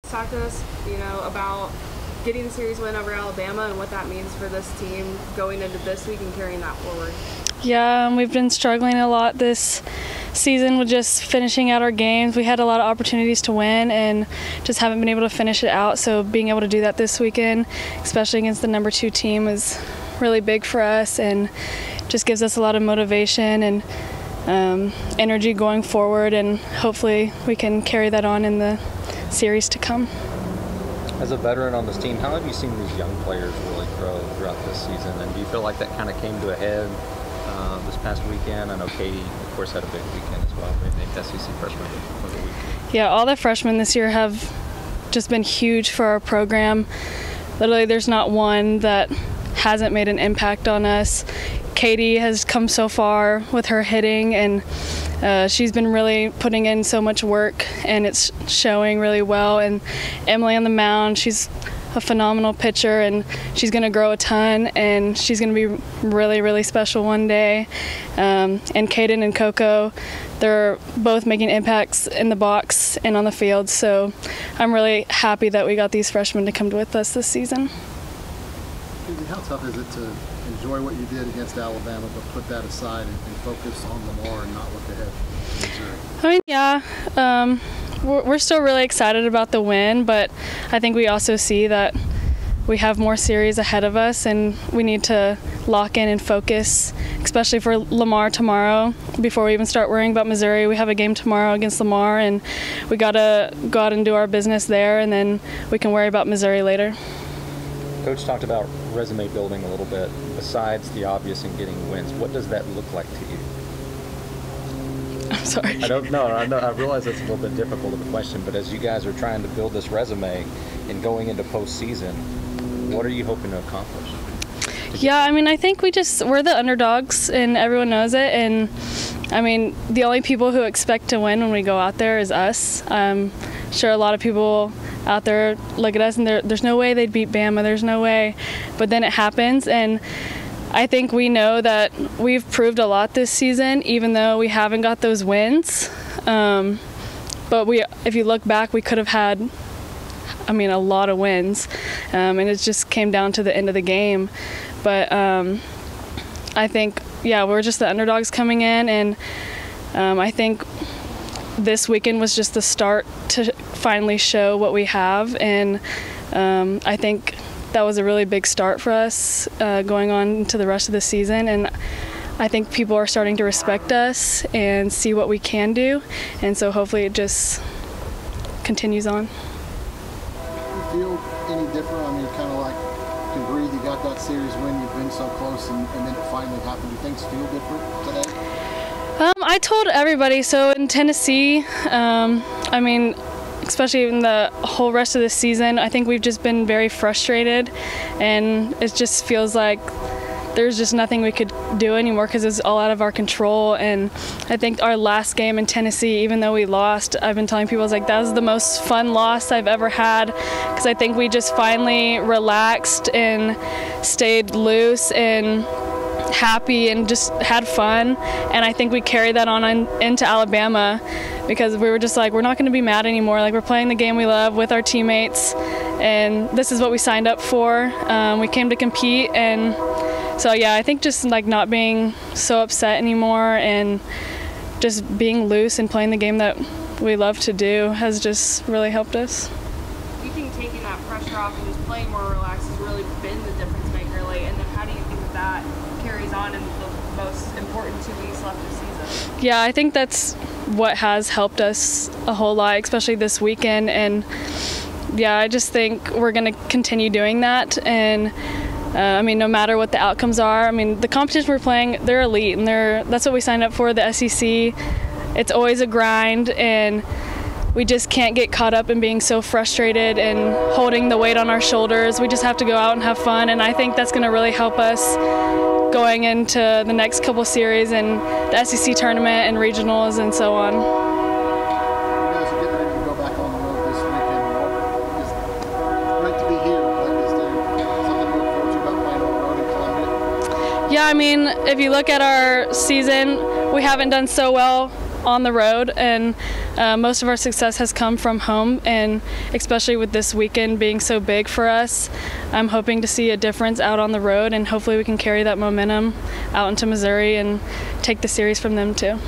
Talk to us, about getting the series win over Alabama and what that means for this team going into this week and carrying that forward. Yeah, we've been struggling a lot this season with just finishing out our games. We had a lot of opportunities to win and just haven't been able to finish it out. So being able to do that this weekend, especially against the number 2 team, is really big for us and just gives us a lot of motivation and energy going forward, and hopefully we can carry that on in the series to come. As a veteran on this team, how have you seen these young players really grow throughout this season? And do you feel like that kind of came to a head this past weekend? I know Katie, of course, had a big weekend as well. They named SEC freshman of the week. Yeah, all the freshmen this year have just been huge for our program. Literally, there's not one that hasn't made an impact on us. Katie has come so far with her hitting, and she's been really putting in so much work, and it's showing really well. And Emily on the mound, she's a phenomenal pitcher, and she's going to grow a ton, and she's going to be really, really special one day. And Kaden and Coco, they're both making impacts in the box and on the field, so I'm really happy that we got these freshmen to come with us this season. How tough is it to enjoy what you did against Alabama, but put that aside and focus on Lamar and not look ahead to Missouri? I mean, yeah, we're still really excited about the win, but I think we also see that we have more series ahead of us, and we need to lock in and focus, especially for Lamar tomorrow. Before we even start worrying about Missouri, we have a game tomorrow against Lamar, and we got to go out and do our business there, and then we can worry about Missouri later. Coach talked about resume building a little bit. Besides the obvious in getting wins, what does that look like to you? I'm sorry. I don't know. I realize that's a little bit difficult of a question, but as you guys are trying to build this resume and going into postseason, what are you hoping to accomplish? Yeah, I mean, I think we're the underdogs, and everyone knows it. And I mean, the only people who expect to win when we go out there is us. I'm sure a lot of people out there look at us and there's no way they'd beat Bama, there's no way, but then it happens. And I think we know that we've proved a lot this season, even though we haven't got those wins. But if you look back, we could have had, a lot of wins, and it just came down to the end of the game. But I think, yeah, we're just the underdogs coming in, and I think this weekend was just the start to finally show what we have, and I think that was a really big start for us going on into the rest of the season, and I think people are starting to respect us and see what we can do, and so hopefully it just continues on. Do you feel any different? I mean, kind of like you can breathe, you got that series win, you've been so close, and then it finally happened. Do things feel different today? I told everybody, so in Tennessee, especially in the whole rest of the season, I think we've just been very frustrated, and it just feels like there's just nothing we could do anymore because it's all out of our control. And I think our last game in Tennessee, even though we lost, I've been telling people, that was the most fun loss I've ever had, because I think we just finally relaxed and stayed loose and happy and just had fun, and I think we carried that on into Alabama, because we were just we're not going to be mad anymore. We're playing the game we love with our teammates, and this is what we signed up for. We came to compete, and so yeah, I think just not being so upset anymore and just being loose and playing the game that we love to do has just really helped us. Do you think taking that pressure off and just playing more relaxed has really been the difference maker lately? And then how do you think that carries on in the most important 2 weeks left of season? Yeah, I think that's what has helped us a whole lot, especially this weekend. And yeah, I just think we're going to continue doing that. And no matter what the outcomes are, the competition we're playing, they're elite, and that's what we signed up for, the SEC. It's always a grind, and we just can't get caught up in being so frustrated and holding the weight on our shoulders. We just have to go out and have fun, and I think that's going to really help us going into the next couple series and the SEC tournament and regionals and so on. You guys are getting ready to go back on the road this weekend. It's great to be here, but is there something to look forward to about playing on the road in Columbia? Yeah, if you look at our season, we haven't done so well on the road, and most of our success has come from home, and especially with this weekend being so big for us, I'm hoping to see a difference out on the road, and hopefully we can carry that momentum out into Missouri and take the series from them too.